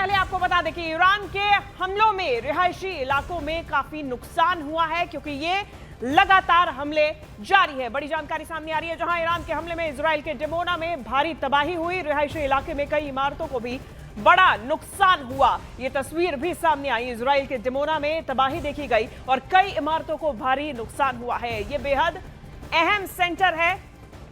पहले आपको बता दें कि ईरान के हमलों में रिहायशी इलाकों में काफी नुकसान हुआ है, क्योंकि ये लगातार हमले जारी है। बड़ी जानकारी सामने आ रही है, जहां ईरान के हमले में इजराइल के डिमोना में भारी तबाही हुई। रिहायशी इलाके में कई इमारतों को भी बड़ा नुकसान हुआ। ये तस्वीर भी सामने आई। इजराइल के डिमोना में तबाही देखी गई और कई इमारतों को भारी नुकसान हुआ है। ये बेहद अहम सेंटर है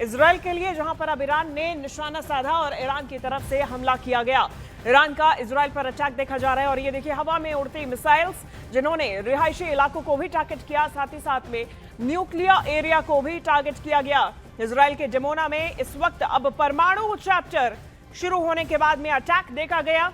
इजराइल के लिए, जहां पर अब ईरान ने निशाना साधा और ईरान की तरफ से हमला किया गया। ईरान का इजराइल पर अटैक देखा जा रहा है और ये देखिए हवा में उड़ती मिसाइल्स, जिन्होंने रिहायशी इलाकों को भी टारगेट किया, साथ ही साथ में न्यूक्लियर एरिया को भी टारगेट किया गया। इजराइल के डिमोना में इस वक्त अब परमाणु चैप्टर शुरू होने के बाद में अटैक देखा गया।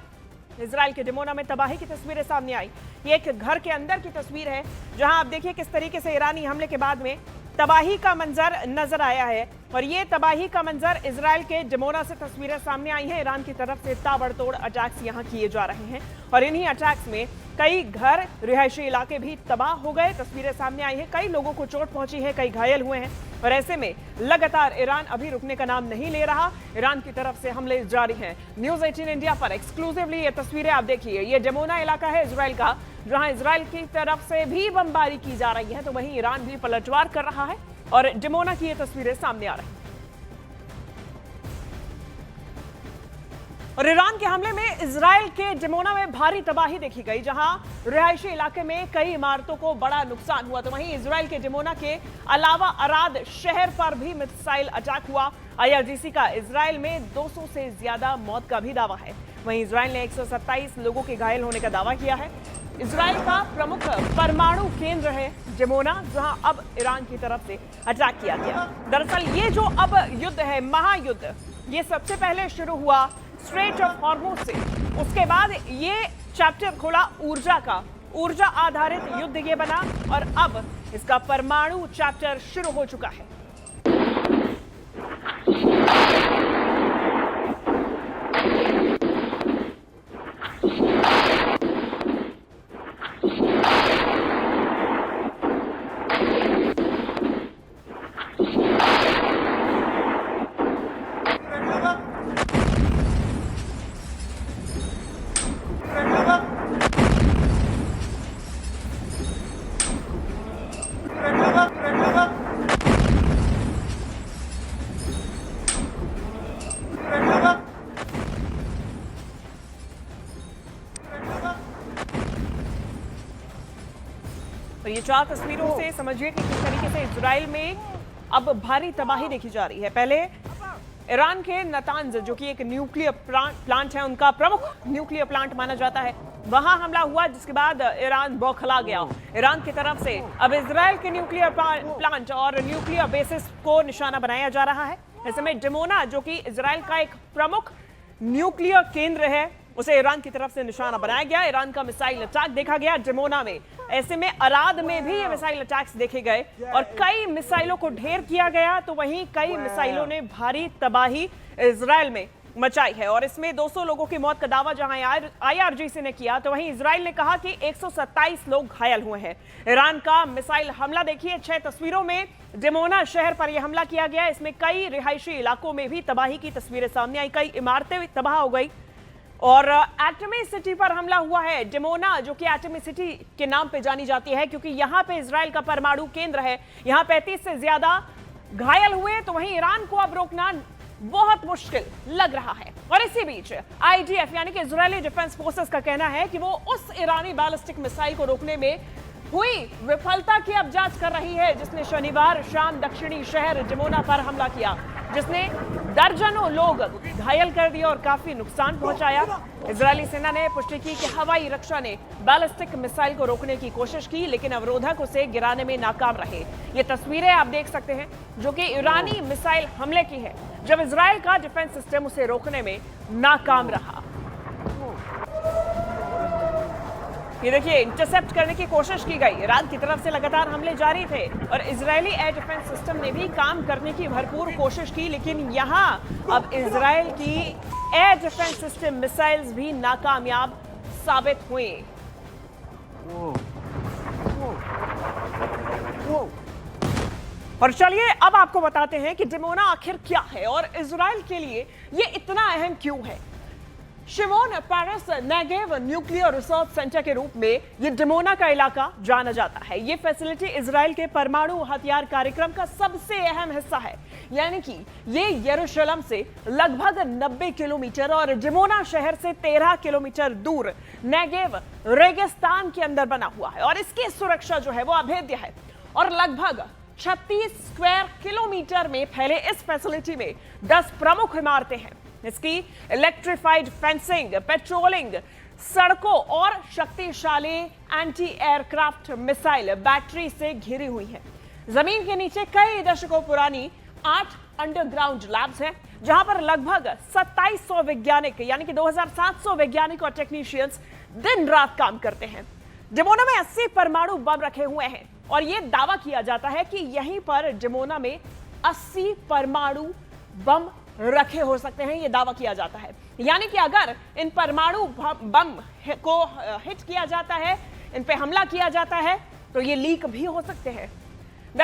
इजराइल के डिमोना में तबाही की तस्वीरें सामने आई। ये एक घर के अंदर की तस्वीर है, जहां आप देखिए किस तरीके से ईरानी हमले के बाद में तबाही का मंजर नजर आया है। और ये तबाही का मंजर इजराइल के डिमोना से तस्वीरें सामने आई हैं। ईरान की तरफ से ताबड़तोड़ अटैक्स यहां किए जा रहे हैं और इन्हीं अटैक्स में कई घर, रिहायशी इलाके भी तबाह हो गए। तस्वीरें सामने आई हैं, कई लोगों को चोट पहुंची है, कई घायल हुए हैं। और ऐसे में लगातार ईरान अभी रुकने का नाम नहीं ले रहा। ईरान की तरफ से हमले जारी हैं। न्यूज़ 18 इंडिया पर एक्सक्लूसिवली ये तस्वीरें आप देखिए। ये डिमोना इलाका है इजराइल का, जहां इजराइल की तरफ से भी बमबारी की जा रही है, तो वहीं ईरान भी पलटवार कर रहा है और डिमोना की ये तस्वीरें सामने आ रही हैं। और ईरान के हमले में इजराइल के डिमोना में भारी तबाही देखी गई, जहां रिहायशी इलाके में कई इमारतों को बड़ा नुकसान हुआ। तो वहीं इजराइल के डिमोना के अलावा अराद शहर पर भी मिसाइल अटैक हुआ। IRGC का इजराइल में 200 से ज्यादा मौत का भी दावा है। वहीं इजराइल ने 127 लोगों के घायल होने का दावा किया है। इजराइल का प्रमुख परमाणु केंद्र है डिमोना, जहां अब ईरान की तरफ से अटैक किया गया। दरअसल ये जो अब युद्ध है, महायुद्ध, ये सबसे पहले शुरू हुआ स्ट्रेट ऑफ हॉर्मुज से। उसके बाद ये चैप्टर खुला ऊर्जा का, ऊर्जा आधारित युद्ध ये बना और अब इसका परमाणु चैप्टर शुरू हो चुका है। तो ये चार तस्वीरों से समझिए कि किस तरीके से इजराइल में अब भारी तबाही देखी जा रही है। पहले ईरान के नतांज, जो कि एक न्यूक्लियर प्लांट है, उनका प्रमुख न्यूक्लियर प्लांट माना जाता है, वहां हमला हुआ, जिसके बाद ईरान बौखला गया। ईरान की तरफ से अब इजराइल के न्यूक्लियर प्लांट और न्यूक्लियर बेसिस को निशाना बनाया जा रहा है। ऐसे में डिमोना, जो कि इजराइल का एक प्रमुख न्यूक्लियर केंद्र है, उसे ईरान की तरफ से निशाना बनाया गया। ईरान का मिसाइल अटैक देखा गया डिमोना में। ऐसे में अराद में भी ये मिसाइल अटैक्स देखे गए और कई मिसाइलों को ढेर किया गया। तो वहीं कई मिसाइलों ने भारी तबाही इजराइल में मचाई है और इसमें 200 लोगों की मौत का दावा जहां IRGC ने किया, तो वहीं इजराइल ने कहा कि 127 लोग घायल हुए हैं। ईरान का मिसाइल हमला देखिए 6 तस्वीरों में डिमोना शहर पर यह हमला किया गया। इसमें कई रिहायशी इलाकों में भी तबाही की तस्वीरें सामने आई, कई इमारतें तबाह हो गई। और एटमी सिटी पर हमला हुआ है डिमोना, जो कि एटमी सिटी के नाम पे जानी जाती है, क्योंकि यहां पे इजराइल का परमाणु केंद्र है। यहां 35 से ज्यादा घायल हुए। तो वहीं ईरान को अब रोकना बहुत मुश्किल लग रहा है। और इसी बीच IDF यानी कि इजरायली डिफेंस फोर्सेस का कहना है कि वो उस ईरानी बैलिस्टिक मिसाइल को रोकने में हुई विफलता की अब जांच कर रही है, जिसने शनिवार शाम दक्षिणी शहर डिमोना पर हमला किया, जिसने दर्जनों लोग घायल कर दिया और काफी नुकसान पहुंचाया। इजरायली सेना ने पुष्टि की कि हवाई रक्षा ने बैलिस्टिक मिसाइल को रोकने की कोशिश की, लेकिन अवरोधक उसे गिराने में नाकाम रहे। ये तस्वीरें आप देख सकते हैं, जो कि ईरानी मिसाइल हमले की है, जब इजराइल का डिफेंस सिस्टम उसे रोकने में नाकाम रहा। ये देखिए, इंटरसेप्ट करने की कोशिश की गई। ईरान की तरफ से लगातार हमले जारी थे और इजरायली एयर डिफेंस सिस्टम ने भी काम करने की भरपूर कोशिश की, लेकिन यहां अब इजराइल की एयर डिफेंस सिस्टम मिसाइल्स भी नाकामयाब साबित हुई। और चलिए अब आपको बताते हैं कि डिमोना आखिर क्या है और इजराइल के लिए ये इतना अहम क्यों है। Shimon Peres Negev nuclear research centre के रूप में ये डिमोना का इलाका जाना जाता है। ये फैसिलिटी इजराइल के परमाणु हथियार कार्यक्रम का सबसे अहम हिस्सा है, यानी कि ये यरूशलेम से लगभग 90 किलोमीटर और डिमोना शहर से 13 किलोमीटर दूर नेगेव रेगिस्तान के अंदर बना हुआ है और इसकी सुरक्षा जो है वो अभेद्य है। और लगभग 36 स्क्वायर किलोमीटर में फैले इस फैसिलिटी में 10 प्रमुख इमारतें हैं। इसकी इलेक्ट्रिफाइड फेंसिंग, पेट्रोलिंग, सड़कों और शक्तिशाली एंटी एयरक्राफ्ट मिसाइल बैटरी से घिरी हुई है। जमीन के नीचे कई दशकों पुरानी 8 अंडरग्राउंड लैब्स हैं, जहां पर लगभग 2700 वैज्ञानिक यानी कि 2700 वैज्ञानिक और टेक्नीशियंस दिन रात काम करते हैं। डिमोना में 80 परमाणु बम रखे हुए हैं और यह दावा किया जाता है कि यहीं पर डिमोना में 80 परमाणु बम रखे हो सकते हैं, यह दावा किया जाता है। यानी कि अगर इन परमाणु बम को हिट किया जाता है, इन पे हमला किया जाता है, तो ये लीक भी हो सकते हैं।